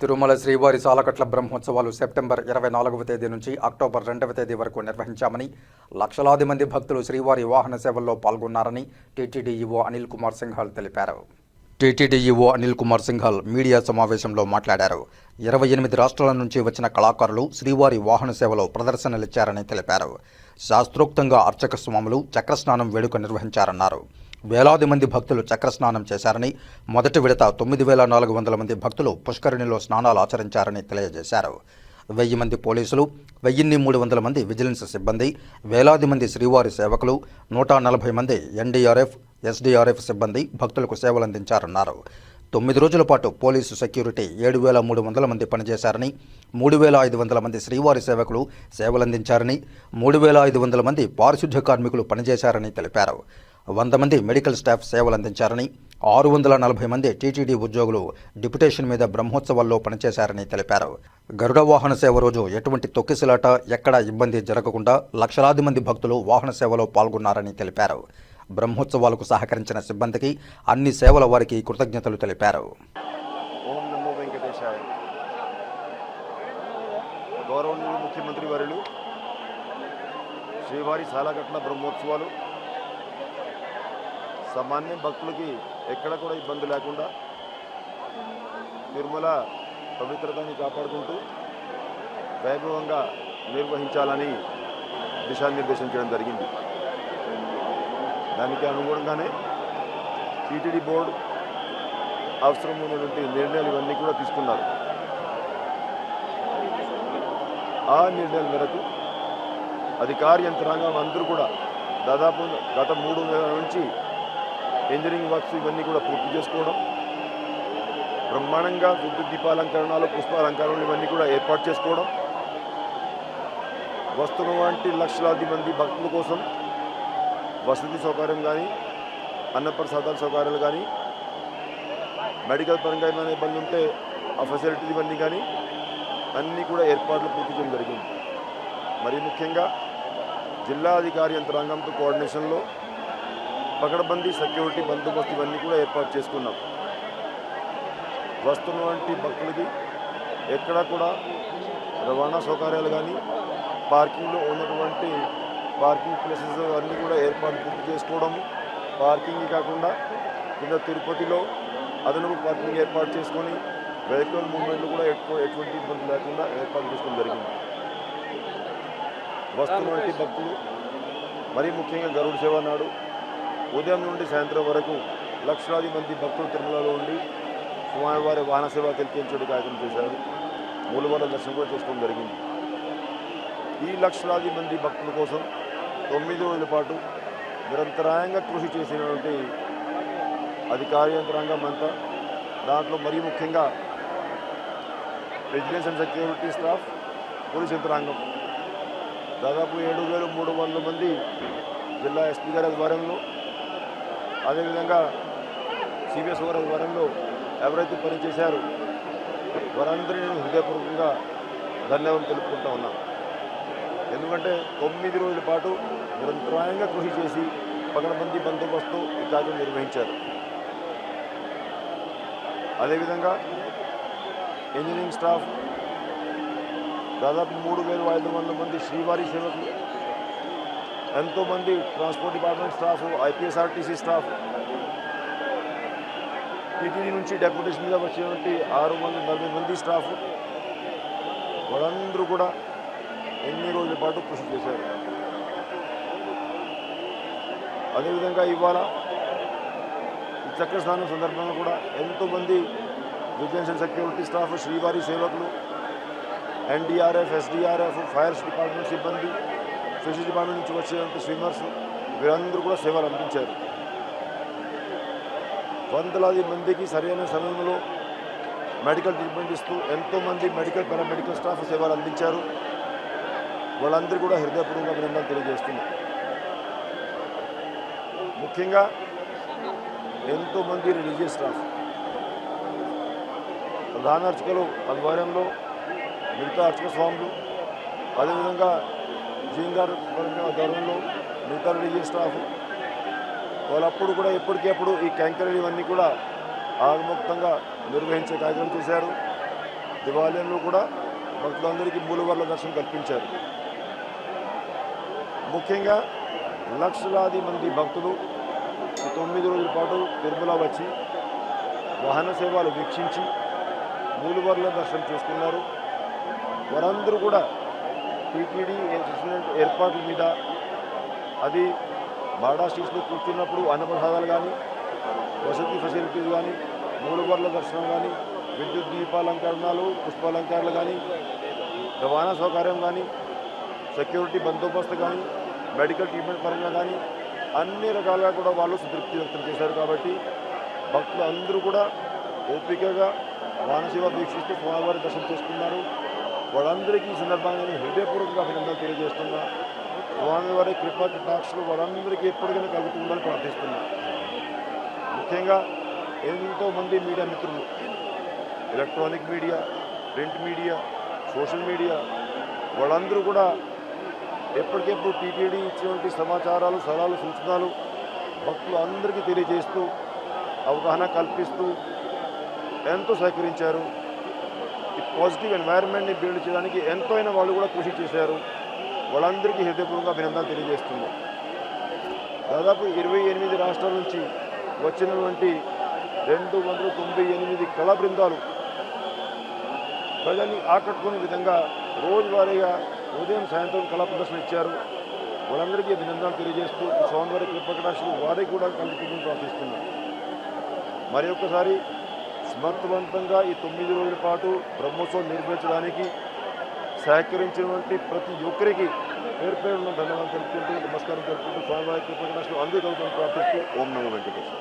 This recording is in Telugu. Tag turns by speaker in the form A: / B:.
A: తిరుమల శ్రీవారి సాలకట్ల బ్రహ్మోత్సవాలు సెప్టెంబర్ 24వ తేదీ నుంచి అక్టోబర్ 2వ తేదీ వరకు నిర్వహించామని, లక్షలాది మంది భక్తులు శ్రీవారి వాహన సేవల్లో పాల్గొన్నారని టీటీడీ ఈవో అనిల్ కుమార్ సింఘాల్ తెలిపారు. TTD EO Anil Kumar Singhal media సమావేశంలో మాట్లాడారు. 28 రాష్ట్రాల నుంచి వచ్చిన కళాకారులు శ్రీవారి వాహన సేవలో ప్రదర్శనలిచ్చారని తెలిపారు. శాస్త్రోక్తంగా అర్చక స్వాములు చక్రస్నానం వేడుక నిర్వహించారన్నారు. వేలాది మంది భక్తులు చక్రస్నానం చేశారని, మొదటి విడత 9,400 మంది భక్తులు పుష్కరిణిలో స్నానాలు ఆచరించారని తెలియజేశారు. 1000 మంది పోలీసులు, 1300 మంది విజిలెన్స్ సిబ్బంది, వేలాది మంది శ్రీవారి సేవకులు, 140 మంది ఎన్డీఆర్ఎఫ్, ఎస్డీఆర్ఎఫ్ సిబ్బంది భక్తులకు సేవలందించారన్నారు. 9 రోజుల పాటు పోలీసు సెక్యూరిటీ 7,300 మంది పనిచేశారని, 3,500 మంది శ్రీవారి సేవకులు సేవలందించారని, 3,500 మంది పారిశుద్ధ్య కార్మికులు పనిచేశారని తెలిపారు. 100 మంది మెడికల్ స్టాఫ్ సేవలందించారని, 640 మంది టీటీడీ ఉద్యోగులు డిప్యుటేషన్ మీద బ్రహ్మోత్సవాల్లో పనిచేశారని తెలిపారు. గరుడ వాహన సేవ రోజు ఎటువంటి తొక్కిసలాట, ఎక్కడా ఇబ్బంది జరగకుండా లక్షలాది మంది భక్తులు వాహన సేవలో పాల్గొన్నారని తెలిపారు. బ్రహ్మోత్సవాలకు సహకరించిన సిబ్బందికి, అన్ని సేవల వారికి కృతజ్ఞతలు తెలిపారు.
B: ఓం నమో వెంకటేశాయ. గౌరవనీయ ముఖ్యమంత్రి వర్యులు శ్రీవారి సాలకట్ల బ్రహ్మోత్సవాలు సామాన్య భక్తులకి ఎక్కడ కూడా ఇబ్బంది లేకుండా తిరుమల పవిత్రతని కాపాడుకుంటూ వైభవంగా నిర్వహించాలని దిశానిర్దేశం చేయడం జరిగింది. దానికి అనుగుణంగానే టీటీడీ బోర్డు అవసరమైనటువంటి నిర్ణయాలు ఇవన్నీ కూడా తీసుకున్నారు. ఆ నిర్ణయాల మేరకు అధికార యంత్రాంగం అందరూ కూడా దాదాపు గత 3 నెలల నుంచి ఇంజనీరింగ్ వర్క్స్ ఇవన్నీ కూడా పూర్తి చేసుకోవడం, బ్రహ్మాండంగా విద్యుత్ దీపాలంకరణలు, పుష్పాలంకరణలు ఇవన్నీ కూడా ఏర్పాటు చేసుకోవడం, వస్తున్న వంటి లక్షలాది మంది భక్తుల కోసం వసతి సౌకర్యం కానీ, అన్నప్రసాదాల సౌకర్యాలు కానీ, మెడికల్ పరంగా ఏమైనా ఇబ్బంది ఉంటే ఆ ఫెసిలిటీస్ ఇవన్నీ కానీ అన్నీ కూడా ఏర్పాట్లు పూర్తి చేయడం జరిగింది. మరి ముఖ్యంగా జిల్లా అధికారి యంత్రాంగంతో కోఆర్డినేషన్లో పకడ్బందీ సెక్యూరిటీ బందోబస్తు ఇవన్నీ కూడా ఏర్పాటు చేసుకున్నాం. వస్తున్న వంటి భక్తులకి ఎక్కడా కూడా రవాణా సౌకర్యాలు కానీ, పార్కింగ్లో ఉన్నటువంటి పార్కింగ్ ప్లేసెస్ అన్నీ కూడా ఏర్పాటు పూర్తి చేసుకోవడము, పార్కింగ్ కాకుండా కింద తిరుపతిలో అదనపు పార్కింగ్ ఏర్పాటు చేసుకొని వెహికల్ మూవ్మెంట్లు కూడా ఎటువంటి ఇబ్బంది లేకుండా ఏర్పాటు చేసుకోవడం జరిగింది. వస్తున్న వంటి భక్తులు మరీ ముఖ్యంగా గరుడ సేవ నాడు ఉదయం నుండి సాయంత్రం వరకు లక్షలాది మంది భక్తులు తిరుమలలో ఉండి స్వామివారి వాహన సేవ తిలకించే కార్యక్రమం చేశారు. మూలవాడ దర్శనం కూడా చేసుకోవడం జరిగింది. ఈ లక్షలాది మంది భక్తుల కోసం 9 రోజుల పాటు నిరంతరాయంగా కృషి చేసినటువంటి అధికార యంత్రాంగం అంతా, దాంట్లో మరీ ముఖ్యంగా vigilance and security staff, police యంత్రాంగం దాదాపు 7,300 మంది జిల్లా ఎస్పీ గారి ఆధ్వర్యంలో, అదేవిధంగా సిబిఎస్ గారి ఆధ్వర్యంలో ఎవరైతే పనిచేశారో వారందరినీ నేను హృదయపూర్వకంగా ధన్యవాదాలు తెలుపుకుంటా ఉన్నాను. ఎందుకంటే 9 రోజుల పాటు నిరంతరాయంగా కృషి చేసి పకడ్బందీ బందోబస్తు ఈ కార్యక్రమం నిర్వహించారు. అదేవిధంగా ఇంజనీరింగ్ స్టాఫ్ దాదాపు 3,500 మంది శ్రీవారి సేవకులు, ఎంతోమంది transport department staff, APSRTC staff, TTD నుంచి డెప్యూటేషన్ మీద వచ్చినటువంటి 640 మంది స్టాఫ్, వాళ్ళందరూ కూడా ఎన్ని రోజుల పాటు కృషి చేశారు. అదేవిధంగా ఇవాళ ఈ చక్రస్నానం సందర్భంగా కూడా ఎంతోమంది విజిలెన్స్ అండ్ సెక్యూరిటీ స్టాఫ్, శ్రీవారి సేవకులు, ఎన్డీఆర్ఎఫ్, ఎస్డీఆర్ఎఫ్, ఫైర్ డిపార్ట్మెంట్ సిబ్బంది, ఫిషరీస్ డిపార్ట్మెంట్ నుంచి వచ్చేటువంటి స్విమ్మర్స్ వీరందరూ కూడా సేవలు అందించారు. వందలాది మందికి సరైన సమయంలో మెడికల్ ట్రీట్మెంట్ ఇస్తూ ఎంతోమంది మెడికల్, పారామెడికల్ స్టాఫ్ సేవలు అందించారు. వాళ్ళందరూ కూడా హృదయపూర్వక అభినందనలు తెలియజేస్తున్నారు. ముఖ్యంగా ఎంతోమంది రిలీజియస్ స్టాఫ్, ప్రధాన అర్చకులు ఆధ్వర్యంలో మిగతా అర్చక స్వాములు, అదేవిధంగా జీంగార్ ఆధ్వర్యంలో మిగతా రిలీజియస్ స్టాఫ్ వాళ్ళప్పుడు కూడా ఎప్పటికప్పుడు ఈ క్యాంకర్ ఇవన్నీ కూడా ఆగముక్తంగా నిర్వహించే కార్యక్రమం చేశారు. దేవాలయంలో కూడా భక్తులందరికీ మూలవర్ల దర్శనం కల్పించారు. ముఖ్యంగా లక్షలాది మంది భక్తులు ఈ 9 రోజుల పాటు తిరుమల వచ్చి వాహన సేవలు వీక్షించి మూలవర్ల దర్శనం చేసుకున్నారు. వారందరూ కూడా టీటీడీ ఏర్పాట్ల మీద, అది బాడా స్టేషన్లో కూర్చున్నప్పుడు అన్నప్రసాదాలు కానీ, వసతి ఫెసిలిటీస్ కానీ, మూలవర్ల దర్శనం కానీ, విద్యుత్ దీపాలంకరణలు, పుష్పాలంకరణలు కానీ, రవాణా సౌకర్యం కానీ, సెక్యూరిటీ బందోబస్తు కానీ, మెడికల్ ట్రీట్మెంట్ పరంగా కానీ అన్ని రకాలుగా కూడా వాళ్ళు సంతృప్తి వ్యక్తం చేశారు. కాబట్టి భక్తులు అందరూ కూడా ఓపికగా వాహనసేవ వీక్షిస్తూ స్వామివారి దర్శనం చేసుకున్నారు. వాళ్ళందరికీ ఈ సందర్భంగా నేను హృదయపూర్వకంగా అభినందనలు తెలియజేస్తున్నా. స్వామివారి కృపా కటాక్షలు వాళ్ళందరికీ ఎప్పటికైనా కలుగుతుందని ప్రార్థిస్తున్నా. ముఖ్యంగా ఎంతోమంది మీడియా మిత్రులు, electronic media, print media, social media, వాళ్ళందరూ కూడా ఎప్పటికెప్పుడు టీటీడీ ఇచ్చినటువంటి సమాచారాలు, సలహాలు, సూచనలు భక్తులు అందరికీ తెలియజేస్తూ అవగాహన కల్పిస్తూ ఎంతో సహకరించారు. ఈ పాజిటివ్ ఎన్వైరన్మెంట్ని బిల్డ్ చేయడానికి ఎంతో అయినా వాళ్ళు కూడా కృషి చేశారు. వాళ్ళందరికీ హృదయపూర్వకంగా అభినందనలు తెలియజేస్తుంది. దాదాపు 28 రాష్ట్రాల నుంచి వచ్చినటువంటి 298 కళా బృందాలు ప్రజల్ని ఆకట్టుకునే విధంగా రోజువారీగా ఉదయం సాయంత్రం కళా ప్రదర్శన ఇచ్చారు. వాళ్ళందరికీ అభినందనలు తెలియజేస్తూ స్వామివారి కృపకటాక్షలు వారికి కూడా కలుగుతుందని ప్రార్థిస్తున్నారు. మరి ఒక్కసారి సమర్థవంతంగా ఈ 9 రోజుల పాటు బ్రహ్మోత్సవం నిర్వహించడానికి సహకరించినటువంటి ప్రతి ఒక్కరికి పేరు పేరున ధన్యవాదాలు తెలుపుకుంటూ, నమస్కారం తెలుపుకుంటూ స్వామివారి కృపకటాక్షలు అందరూ కలుగుతుందని ప్రార్థిస్తూ ఓం నమో వెంకటేశ్వర.